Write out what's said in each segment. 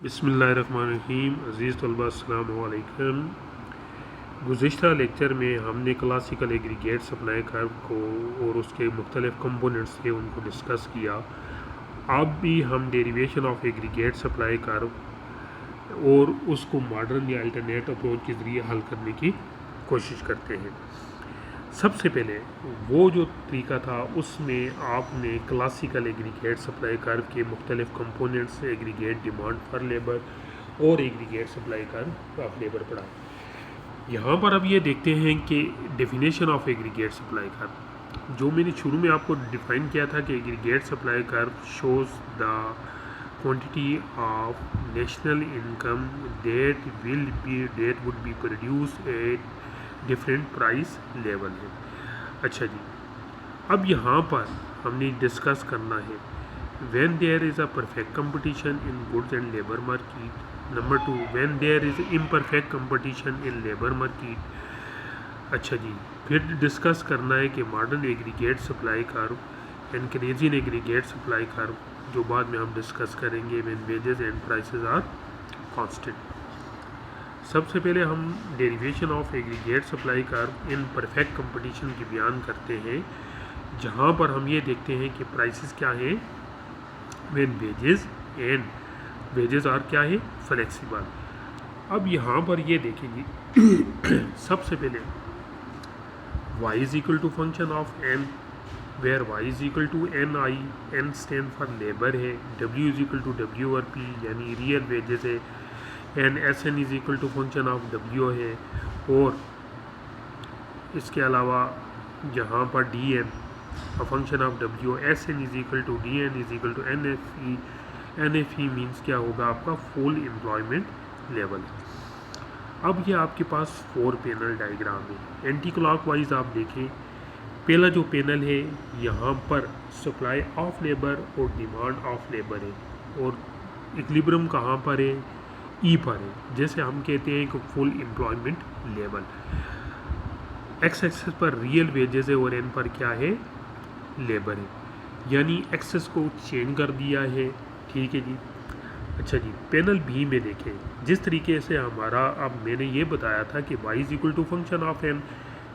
बिस्मिल्लाहिर्रहमानिर्रहीम। अज़ीज़ तलबा अस्सलामु अलैकुम। गुज़िश्ता लेक्चर में हमने क्लासिकल एग्रीगेट सप्लाई कर्व को और उसके मुख्तलिफ़ कंपोनेंट्स थे उनको डिस्कस किया। अब भी हम derivation of aggregate supply curve और उसको मॉडर्न या अल्टरनेट अप्रोच के ज़रिए हल करने की कोशिश करते हैं। सबसे पहले वो जो तरीका था उसमें आपने क्लासिकल एग्रीगेट सप्लाई कर्व के मुख्तलिफ़ components, aggregate demand for labour और aggregate supply curve of labour पढ़ा। यहाँ पर अब ये देखते हैं कि definition of aggregate supply curve, जो मैंने शुरू में आपको डिफ़ाइन किया था कि aggregate supply curve shows the quantity of national income that would be produce at different price level है। अच्छा जी, अब यहाँ पर हमने डिस्कस करना है when there is a perfect competition in goods and labour market. Number 2, when there is imperfect competition in labour market. अच्छा जी, फिर डिस्कस करना है कि modern aggregate supply curve and Canadian aggregate supply curve, जो बाद में हम डिस्कस करेंगे, when wages and prices are constant. सबसे पहले हम derivation of aggregate supply curve in perfect competition की बयान करते हैं, जहाँ पर हम ये देखते हैं कि प्राइसेस क्या है व्हेन वेजेस आर क्या है फ्लेक्सिबल। अब यहाँ पर ये देखेंगे सबसे पहले y is equal to function of n, where y is equal to NI, n stand for labour है, w is equal to W और P यानी रियल वेजेस है, and SN is equal to function of W है, और इसके अलावा यहाँ पर DN function of W, SN is equal to DN is equal to NFE। NFE means क्या होगा आपका फुल एम्प्लॉयमेंट लेवल। अब ये आपके पास 4 पैनल डायग्राम है। एंटी क्लॉकवाइज आप देखें, पहला जो पैनल है यहाँ पर सप्लाई ऑफ लेबर और डिमांड ऑफ लेबर है, और इक्विलिब्रियम कहाँ पर है, ई पर है, जैसे हम कहते हैं कि full employment level. X axis पर रियल वेजेस है और एन पर क्या है, लेबर है, यानी एक्सेस को चेंज कर दिया है। ठीक है जी। अच्छा जी, पैनल बी में देखें, जिस तरीके से हमारा अब मैंने ये बताया था कि y is equal to function of N,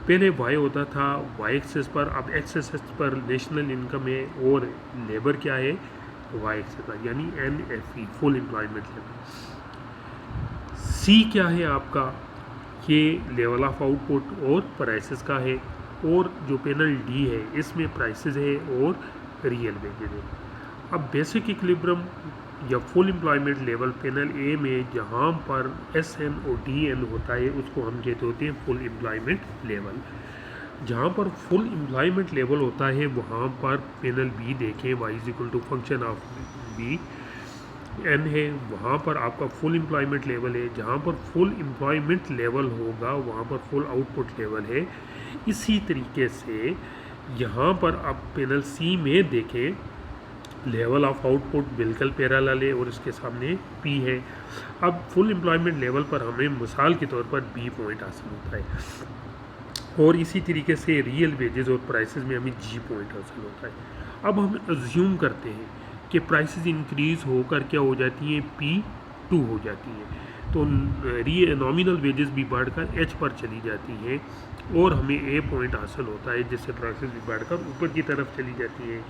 पहले y होता था y एक्सेस पर, अब एक्स एक्सेस पर नेशनल इनकम है और लेबर क्या है y एक्सेस पर, यानी NFE फुल एम्प्लॉयमेंट लेवल। सी क्या है आपका, ये लेवल ऑफ आउटपुट और प्राइसेस का है, और जो पैनल डी है इसमें प्राइसेस है और रियल वेजेस है। अब बेसिक इक्विलिब्रियम या फुल एम्प्लॉयमेंट लेवल पैनल ए में जहाँ पर SN और DN होता है उसको हम कहते होते हैं फुल एम्प्लॉयमेंट लेवल। जहाँ पर फुल एम्प्लॉयमेंट लेवल होता है वहाँ पर पैनल बी देखें, y is equal to function of B N है, वहाँ पर आपका फुल एम्प्लॉयमेंट लेवल है। जहाँ पर फुल एम्प्लॉयमेंट लेवल होगा वहाँ पर फुल आउटपुट लेवल है। इसी तरीके से यहाँ पर आप पैनल सी में देखें, लेवल ऑफ आउटपुट बिल्कुल पैरेलल है और इसके सामने पी है। अब फुल एम्प्लॉयमेंट लेवल पर हमें मिसाल के तौर पर बी पॉइंट हासिल होता है, और इसी तरीके से रियल वेजेस और प्राइसेस में हमें जी पॉइंट हासिल होता है। अब हम अज्यूम करते हैं कि प्राइसेस इंक्रीज़ होकर क्या हो जाती हैं, P2 हो जाती है, तो नॉमिनल वेजेस भी बढ़कर H पर चली जाती हैं और हमें A पॉइंट हासिल होता है, जिससे प्राइसेस भी बढ़कर ऊपर की तरफ चली जाती है।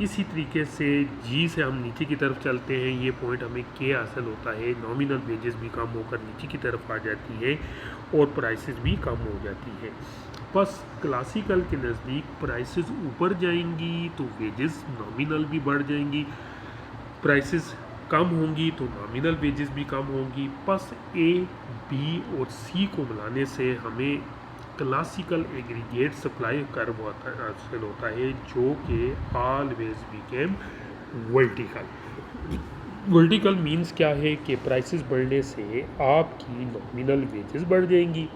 इसी तरीके से G से हम नीचे की तरफ चलते हैं, ये पॉइंट हमें K हासिल होता है, नॉमिनल वेजेस भी कम होकर नीचे की तरफ आ जाती है और प्राइसेस भी कम हो जाती है। बस क्लासिकल के नज़दीक प्राइसेस ऊपर जाएंगी तो वेजेस नॉमिनल भी बढ़ जाएंगी, प्राइसेस कम होंगी तो नॉमिनल वेजेस भी कम होंगी। बस A, B और C को मिलाने से हमें क्लासिकल एग्रीगेट सप्लाई कर्व हासिल होता है, जो कि always became vertical. Vertical means क्या है कि प्राइसेस बढ़ने से आपकी नॉमिनल वेजेस बढ़ जाएंगी,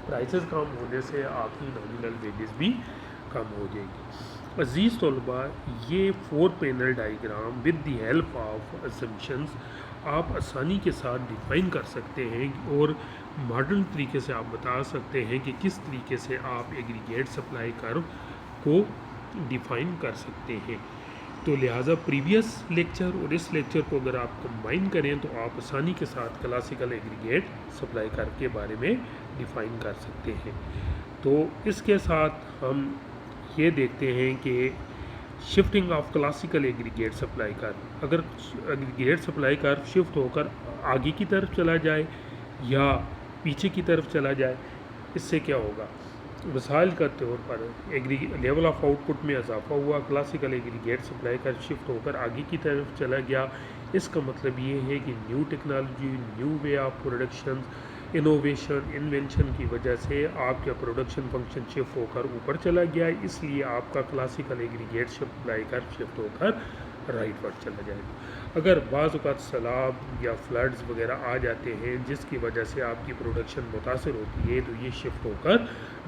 प्राइसेस कम होने से आपकी नॉमिनल वेजेस भी कम हो जाएगी। अजीज़ तलबा, ये 4 panel diagram with the help of assumptions आप आसानी के साथ डिफ़ाइन कर सकते हैं और मॉडर्न तरीके से आप बता सकते हैं कि किस तरीके से आप एग्रीगेट सप्लाई कर्व को डिफ़ाइन कर सकते हैं। तो लिहाजा प्रीवियस लेक्चर और इस लेक्चर को अगर आप कंबाइन करें तो आप आसानी के साथ क्लासिकल एग्रीगेट सप्लाई कार के बारे में डिफ़ाइन कर सकते हैं। तो इसके साथ हम ये देखते हैं कि shifting of classical aggregate supply car, अगर एग्रीगेट सप्लाई कार शिफ्ट होकर आगे की तरफ चला जाए या पीछे की तरफ चला जाए, इससे क्या होगा। मिसाल के तौर पर लेवल ऑफ आउटपुट में इजाफा हुआ, classical aggregate supply car shift होकर आगे की तरफ चला गया। इसका मतलब ये है कि new technology, new way of production, innovation, invention की वजह से आपका प्रोडक्शन फंक्शन शिफ्ट होकर ऊपर चला गया, इसलिए आपका classical aggregate supply car shift होकर राइटवर्ड चला जाएगा। अगर बाज़ औक़ात सैलाब या फ्लड्स वगैरह आ जाते हैं जिसकी वजह से आपकी प्रोडक्शन मुतासर होती है, तो ये शिफ्ट होकर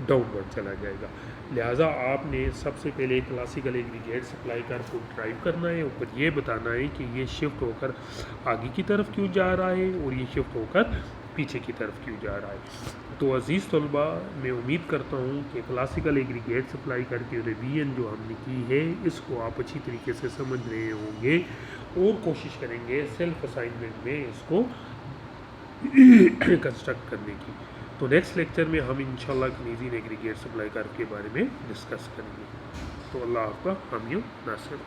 डाउनवर्ड चला जाएगा। लिहाजा आपने सबसे पहले क्लासिकल एग्रीगेट सप्लाई कार को ड्राइव करना है, ऊपर ये बताना है कि ये शिफ्ट होकर आगे की तरफ क्यों जा रहा है और ये शिफ्ट होकर पीछे की तरफ क्यों जा रहा है। तो अज़ीज़ तलबा, मैं उम्मीद करता हूँ कि क्लासिकल एग्रीगेट सप्लाई कार की रिवीजन जो हमने की है इसको आप अच्छी तरीके से समझ रहे होंगे और कोशिश करेंगे सेल्फ असाइनमेंट में इसको कंस्ट्रक्ट करने की। तो नेक्स्ट लेक्चर में हम इंशाल्लाह कनीज़ीन एग्रीगेट सप्लाई कार के बारे में डिस्कस करेंगे। तो अल्लाह आपका हामी नासिर।